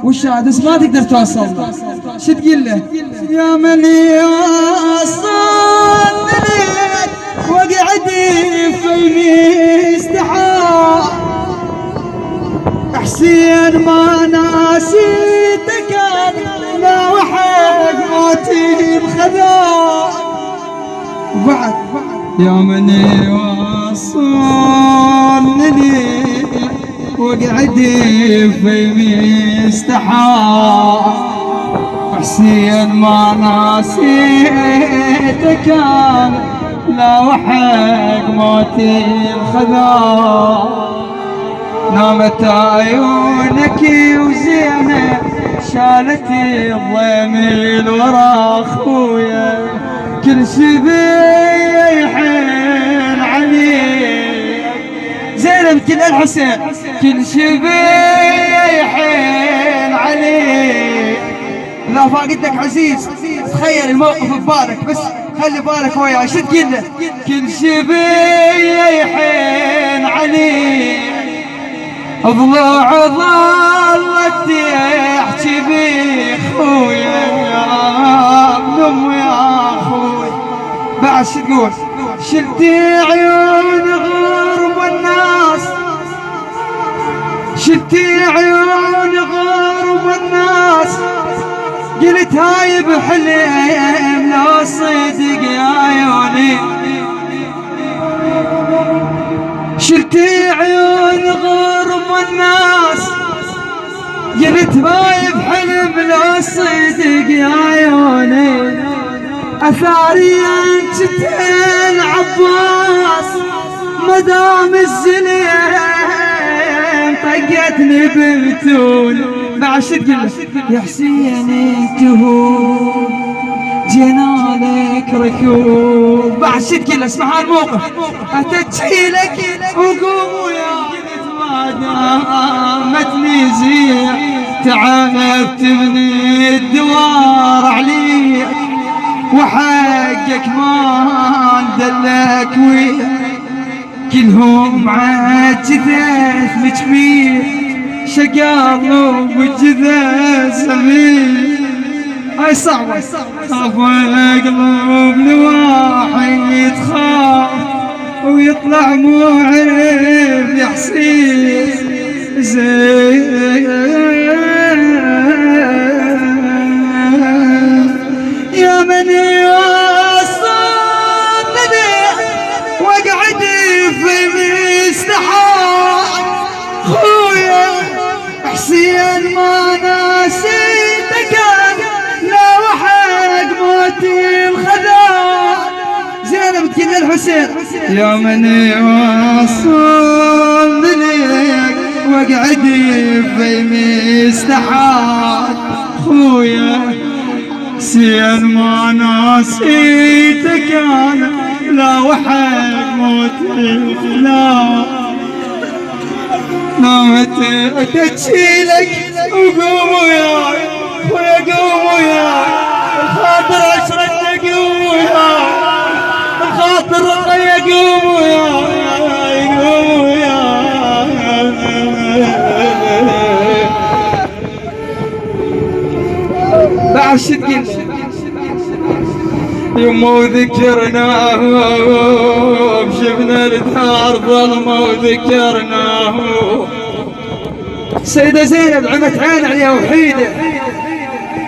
والشادس ما تقدر توصل له، شو تقول له؟ يا من يوصلني وقعد في استحى حسين ما ناسيتك لا وحق موتي الخذا وبعد يا من يوصلني وقعد في استحى حسين ما ناسيتك لا وحق موتي الخذا نامت عيونك وزينة شالت الضميل ورا اخويا كل شبيه يحن عليك زينب كل الحسين كل شبيه يحن عليك لا فاقدك عزيز تخيل الموقف ببالك بس خلي بالك وياي شو تقول له كل شبيه يحن عليك ضلوع ظلت تحكي بخويا يا ابن يا اخوي بعد شو تقول شلت عيون غرب الناس شلت عيون غرب الناس قلت هاي بحلم لو صدق يا عيوني شلت عيون غرب الناس قلت هاي بحلم لو صدق يا عيوني اثاري انت العباس مدام الزليم طقتني ببتون بعد شو تقول يا حسين انت هو جينا لك ركوب بعد شو تقول اسمع هالموقف اتجي لك وقوم ويا ما دامتني زين تعبت من الدوار عليك وحقك ما ندلك ويا كلهم عجذت مجميع شقالوا وجذا سمين هاي صعبة خاف قلوب لواحد خاف ويطلع مو عيب يا حسين زين يا من يوصلني وقعد في مستحى خويا حسين ما ناسيتك لا وحق موتي الخذا زينب تقول الحسين يا من يوصلني وقعد في مستحى خويا حسين ما ناسيتك انا لا وحق موتي الخذا نامت اتشيلك وقوم وياي ويقوم وياي الخاطر اشرد يقوم وياي الخاطر يقوم وياي يقوم وياي بعد شو تقول يما وذكرناه شفنا الدار ظلمه وذكرناه سيدة زينب عمت عين عليها وحيدة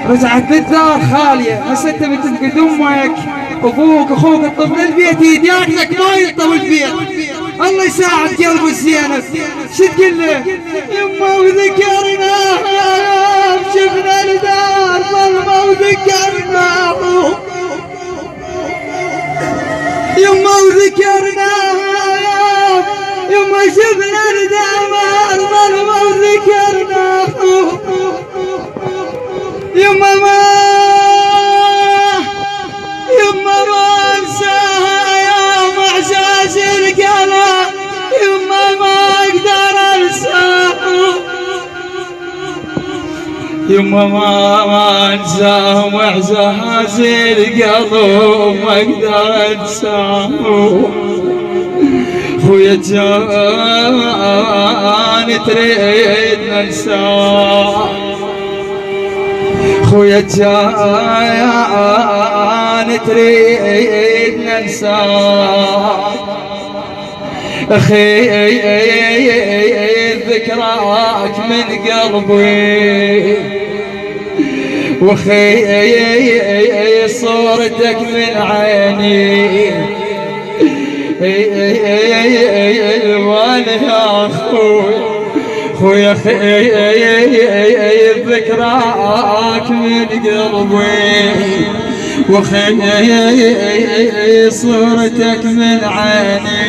رجعت للدار خالية هسه انت بتفقد امك ابوك اخوك الطفل البيت يديك لك ما يطول البيت الله يساعد قلب الزينب شو تقول له يما وذكرناه شفنا الدار ظلمه وذكرناه يما وذكرناه يما شفنا الدار ظلمه وذكرناه يما ما انساها يا معزاز القلب يما ما اقدر انساها يما ما انساه معزاز القلب ما اقدر انساه خويا جان تريد ننساه خويا كان تريد ننساك اخي ذكراك من قلبي واخي صورتك من عيني وانا يا خويا ذكراك من قلبي واخي صورتك من عيني.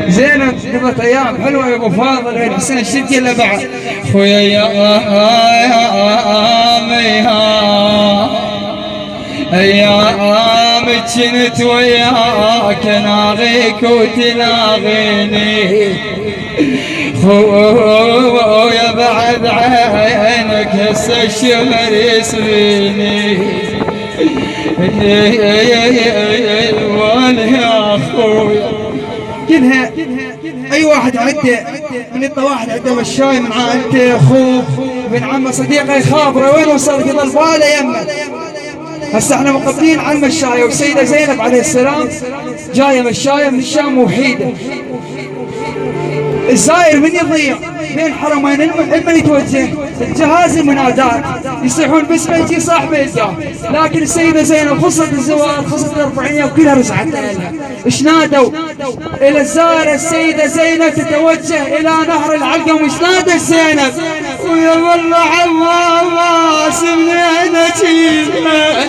زينب قضت ايام حلوه يا ابو فاضل غير حسين شتي الا بعد خويا يا ايام كنت وياك ناغيك وتناغيني خويا بعد عينك هسه الشمر يسريني وانا يا خويا كلها اي واحد عده من الطواحل عده مشاي مع انت اخوه بن عمه صديقه يخابره وين وصلت يضل باله يمه. هسه احنا مقبلين على المشايه والسيده زينب عليه السلام جايه مشايه من الشام وحيده. الزائر من يضيع بين حرمين المن يتوجه الجهاز المنادات يصيحون باسمه يجي صاحبه يلقاه. لكن السيده زينب خصت الزوار خصت الاربعينيه وكلها رجعت لها. ايش نادوا الى الزائر السيده زينب تتوجه الى نهر العلقم. ايش نادت زينب ويا والله عماس منين اجيبها